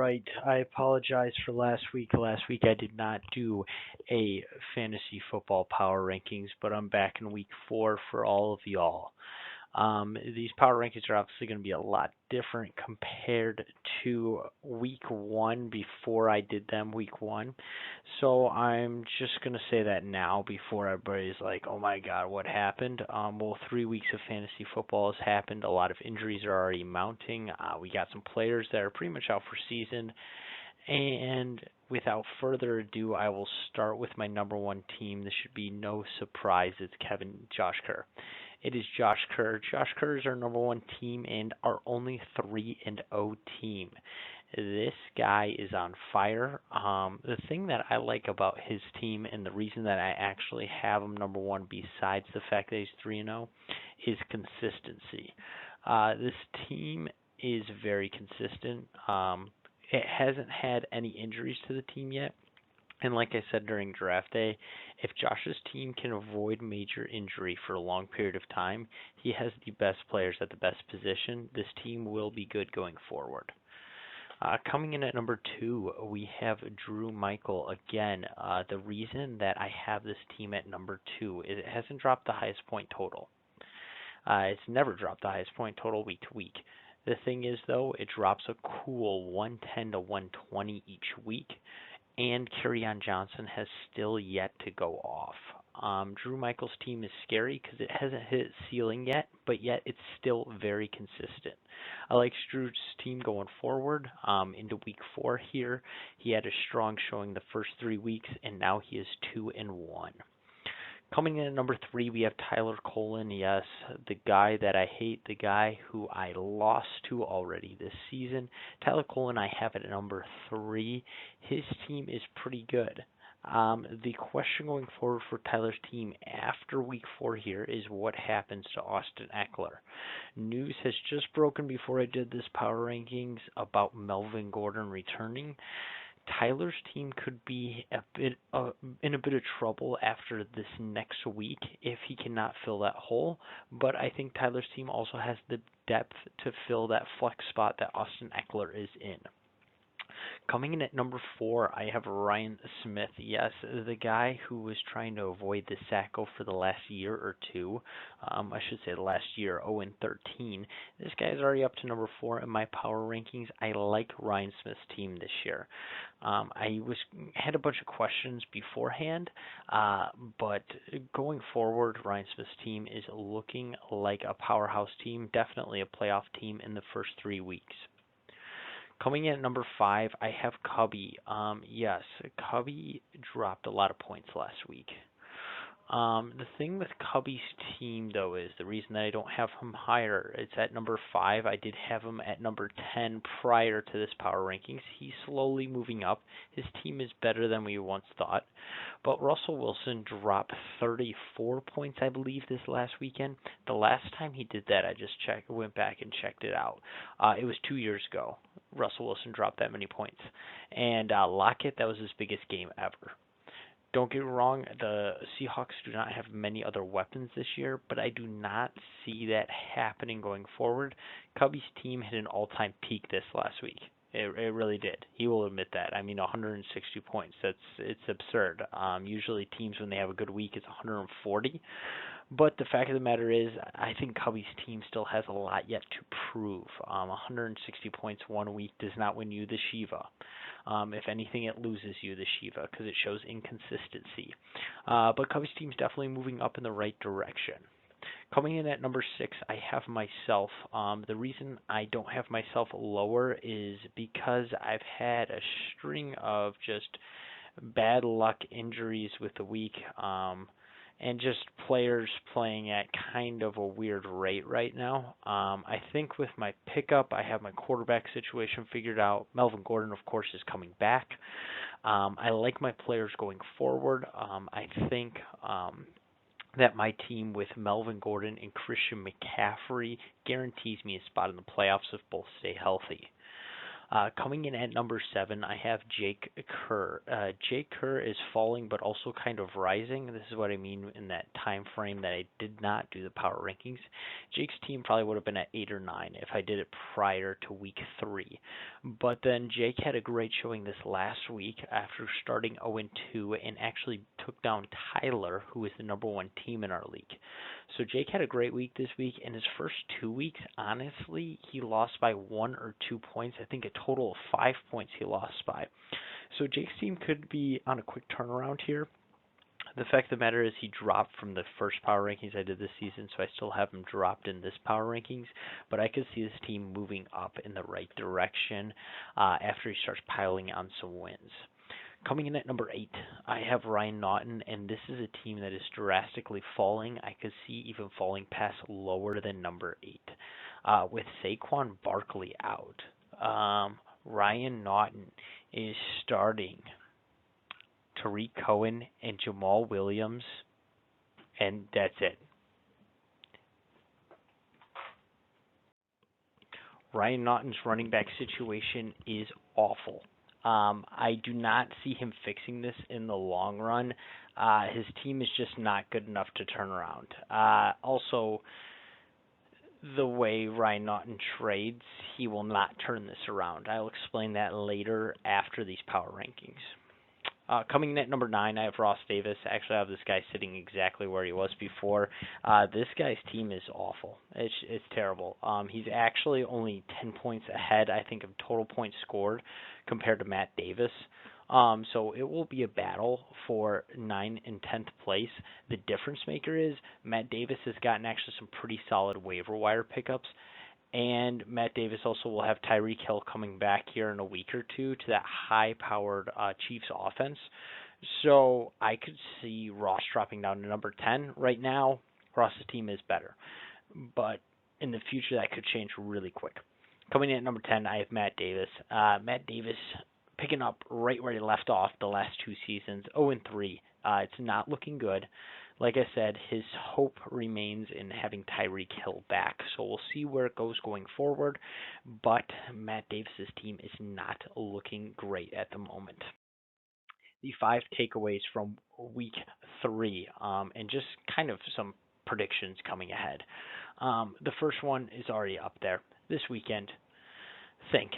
right. I apologize for last week. Last week I did not do a fantasy football power rankings, but I'm back in week 4 for all of y'all. These power rankings are obviously going to be a lot different compared to week 1 before I did them week 1. So I'm just going to say that now before everybody's like, oh my God, what happened? Well, 3 weeks of fantasy football has happened. A lot of injuries are already mounting. We got some players that are pretty much out for season. And without further ado, I will start with my number one team. This should be no surprise. It's Josh Kerr. It is Josh Kerr. Josh Kerr is our number one team and our only 3-0 team. This guy is on fire. The thing that I like about his team and the reason that I actually have him number one, besides the fact that he's 3-0, is consistency. This team is very consistent. It hasn't had any injuries to the team yet. And like I said during draft day, if Josh's team can avoid major injury for a long period of time, he has the best players at the best position. This team will be good going forward. Coming in at number 2, we have Drew Michael. Again, the reason that I have this team at number 2 is it hasn't dropped the highest point total. It's never dropped the highest point total week to week. The thing is, though, it drops a cool 110 to 120 each week, and Kerryon Johnson has still yet to go off. Drew Michaels' team is scary because it hasn't hit its ceiling yet, but yet it's still very consistent. I like Drew's team going forward into week 4 here. He had a strong showing the first 3 weeks, and now he is 2-1. Coming in at number 3, we have Tyler Colin. Yes, the guy that I hate, the guy who I lost to already this season. Tyler Colin, I have at number 3. His team is pretty good. The question going forward for Tyler's team after week 4 here is what happens to Austin Ekeler. News has just broken before I did this power rankings about Melvin Gordon returning. Tyler's team could be in a bit of trouble after this next week if he cannot fill that hole. But I think Tyler's team also has the depth to fill that flex spot that Austin Ekeler is in. Coming in at number 4, I have Ryan Smith. Yes, the guy who was trying to avoid the Sacco for the last year or two. I should say the last year, 0-13. This guy is already up to number 4 in my power rankings. I like Ryan Smith's team this year. I had a bunch of questions beforehand, but going forward, Ryan Smith's team is looking like a powerhouse team, definitely a playoff team in the first 3 weeks. Coming in at number 5, I have Cubby. Yes, Cubby dropped a lot of points last week. The thing with Cubby's team, though, is the reason that I don't have him higher. It's at number 5. I did have him at number 10 prior to this power rankings. He's slowly moving up. His team is better than we once thought. But Russell Wilson dropped 34 points, I believe, this last weekend. The last time he did that, I just went back and checked it out. It was 2 years ago. Russell Wilson dropped that many points. And Lockett, that was his biggest game ever. Don't get me wrong, the Seahawks do not have many other weapons this year, but I do not see that happening going forward. Cubby's team hit an all-time peak this last week. It really did. He will admit that. I mean, 160 points. It's absurd. Usually teams, when they have a good week, it's 140. But the fact of the matter is, I think Cubby's team still has a lot yet to prove. 160 points 1 week does not win you the Shiva. If anything, it loses you the Shiva because it shows inconsistency. But Cubby's team's definitely moving up in the right direction. Coming in at number 6, I have myself. The reason I don't have myself lower is because I've had a string of just bad luck injuries with the week. And just players playing at kind of a weird rate right now. I think with my pickup, I have my quarterback situation figured out. Melvin Gordon, of course, is coming back. I like my players going forward. I think that my team with Melvin Gordon and Christian McCaffrey guarantees me a spot in the playoffs if both stay healthy. Coming in at number 7, I have Jake Kerr. Jake Kerr is falling, but also kind of rising. This is what I mean in that time frame that I did not do the power rankings. Jake's team probably would have been at 8 or 9 if I did it prior to week 3. But then Jake had a great showing this last week after starting 0-2 and actually took down Tyler, who is the number 1 team in our league. So Jake had a great week this week. In his first 2 weeks, honestly, he lost by 1 or 2 points. I think a total of 5 points he lost by. So Jake's team could be on a quick turnaround here. The fact of the matter is he dropped from the first power rankings I did this season, so I still have him dropped in this power rankings. But I could see this team moving up in the right direction after he starts piling on some wins. Coming in at number 8, I have Ryan Naughton, and this is a team that is drastically falling. I could see even falling past lower than number 8. With Saquon Barkley out, Ryan Naughton is starting Tariq Cohen and Jamal Williams, and that's it. Ryan Naughton's running back situation is awful. I do not see him fixing this in the long run. His team is just not good enough to turn around. Also, the way Ryan Naughton trades, he will not turn this around. I'll explain that later after these power rankings. Coming in at number 9, I have Ross Davis. Actually, I have this guy sitting exactly where he was before. This guy's team is awful. It's terrible. He's actually only 10 points ahead, I think, of total points scored compared to Matt Davis. So it will be a battle for 9th and 10th place. The difference maker is Matt Davis has gotten actually some pretty solid waiver wire pickups. And Matt Davis also will have Tyreek Hill coming back here in a week or two to that high-powered Chiefs offense. So I could see Ross dropping down to number 10. Right now, Ross's team is better. But in the future, that could change really quick. Coming in at number 10, I have Matt Davis. Matt Davis picking up right where he left off the last 2 seasons, 0-3. It's not looking good. Like I said, his hope remains in having Tyreek Hill back. So we'll see where it goes going forward. But Matt Davis's team is not looking great at the moment. The 5 takeaways from week 3, and just kind of some predictions coming ahead. The first one is already up there. This weekend, think.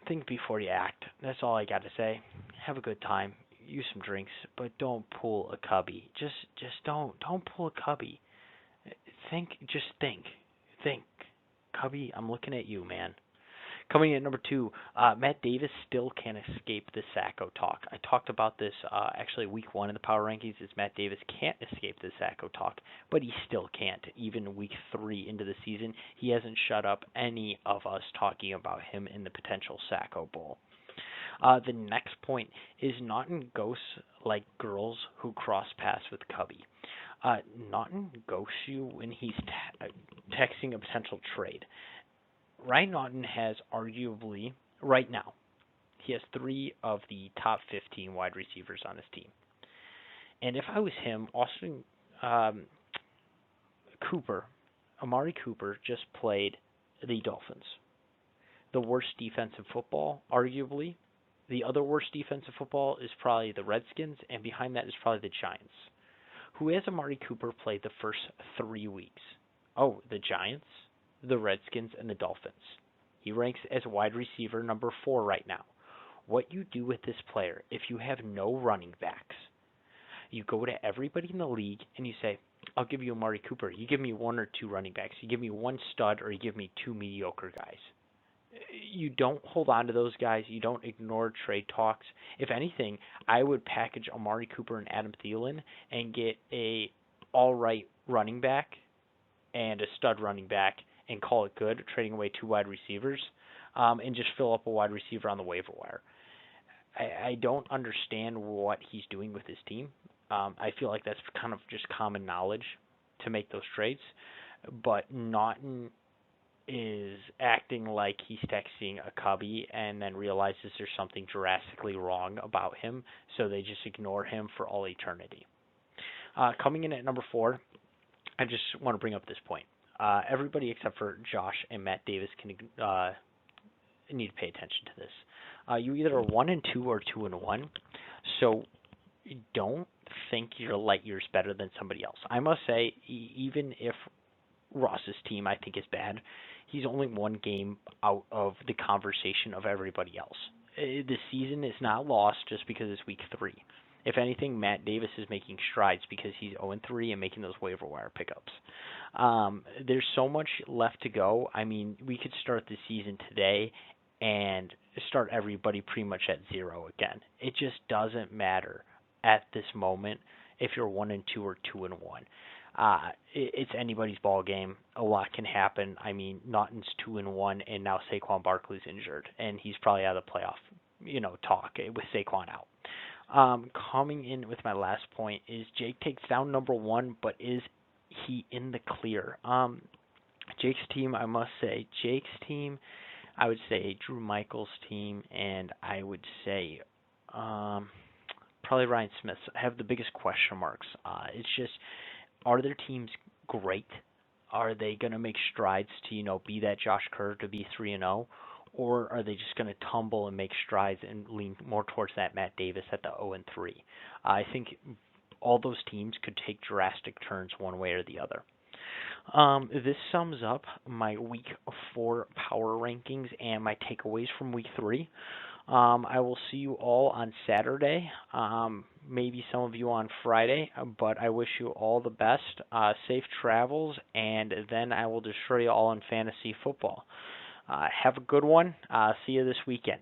Think before you act. That's all I got to say. Have a good time. Use some drinks, but don't pull a cubby. Just don't pull a cubby. Think. Cubby, I'm looking at you, man. Coming in at number 2, Matt Davis still can't escape the Sacco talk. I talked about this actually week 1 in the power rankings. Is Matt Davis can't escape the Sacco talk, but he still can't. Even week 3 into the season, he hasn't shut up any of us talking about him in the potential Sacco Bowl. The next point is Naughton ghosts like girls who cross paths with Cubby. Naughton ghosts you when he's texting a potential trade. Ryan Naughton has arguably, right now, he has 3 of the top 15 wide receivers on his team. And if I was him, Austin Cooper, Amari Cooper, just played the Dolphins. The worst defense in football, arguably. The other worst defense in football is probably the Redskins, and behind that is probably the Giants. Who has Amari Cooper played the first 3 weeks? Oh, the Giants, the Redskins, and the Dolphins. He ranks as wide receiver number 4 right now. What you do with this player, if you have no running backs, you go to everybody in the league and you say, I'll give you Amari Cooper. You give me 1 or 2 running backs. You give me 1 stud, or you give me 2 mediocre guys. You don't hold on to those guys. You don't ignore trade talks. If anything, I would package Amari Cooper and Adam Thielen and get a all right running back and a stud running back and call it good, trading away 2 wide receivers, and just fill up a wide receiver on the waiver wire. I don't understand what he's doing with his team. I feel like that's kind of just common knowledge to make those trades. But Naughton is acting like he's texting a cubby and then realizes there's something drastically wrong about him, so they just ignore him for all eternity. Coming in at number 4, I just want to bring up this point. Everybody except for Josh and Matt Davis can need to pay attention to this. You either are 1-2 or 2-1, so don't think you're light years better than somebody else. I must say, even if Ross's team I think is bad, he's only one game out of the conversation of everybody else. The season is not lost just because it's week 3. If anything, Matt Davis is making strides because he's 0-3 and making those waiver wire pickups. There's so much left to go. I mean, we could start the season today and start everybody pretty much at 0 again. It just doesn't matter at this moment if you're 1-2 or 2-1. It's anybody's ball game. A lot can happen. I mean, Naughton's 2-1, and now Saquon Barkley's injured, and he's probably out of the playoff, talk with Saquon out. Coming in with my last point is Jake takes down number 1, but is he in the clear? Jake's team, I must say, I would say Drew Michaels' team, and I would say probably Ryan Smith's have the biggest question marks. It's just, are their teams great? Are they going to make strides to, be that Josh Kerr to be 3-0? Or are they just going to tumble and make strides and lean more towards that Matt Davis at the 0-3? I think all those teams could take drastic turns one way or the other. This sums up my Week 4 power rankings and my takeaways from Week 3. I will see you all on Saturday, maybe some of you on Friday, but I wish you all the best, safe travels, and then I will destroy you all in fantasy football. Have a good one. See you this weekend.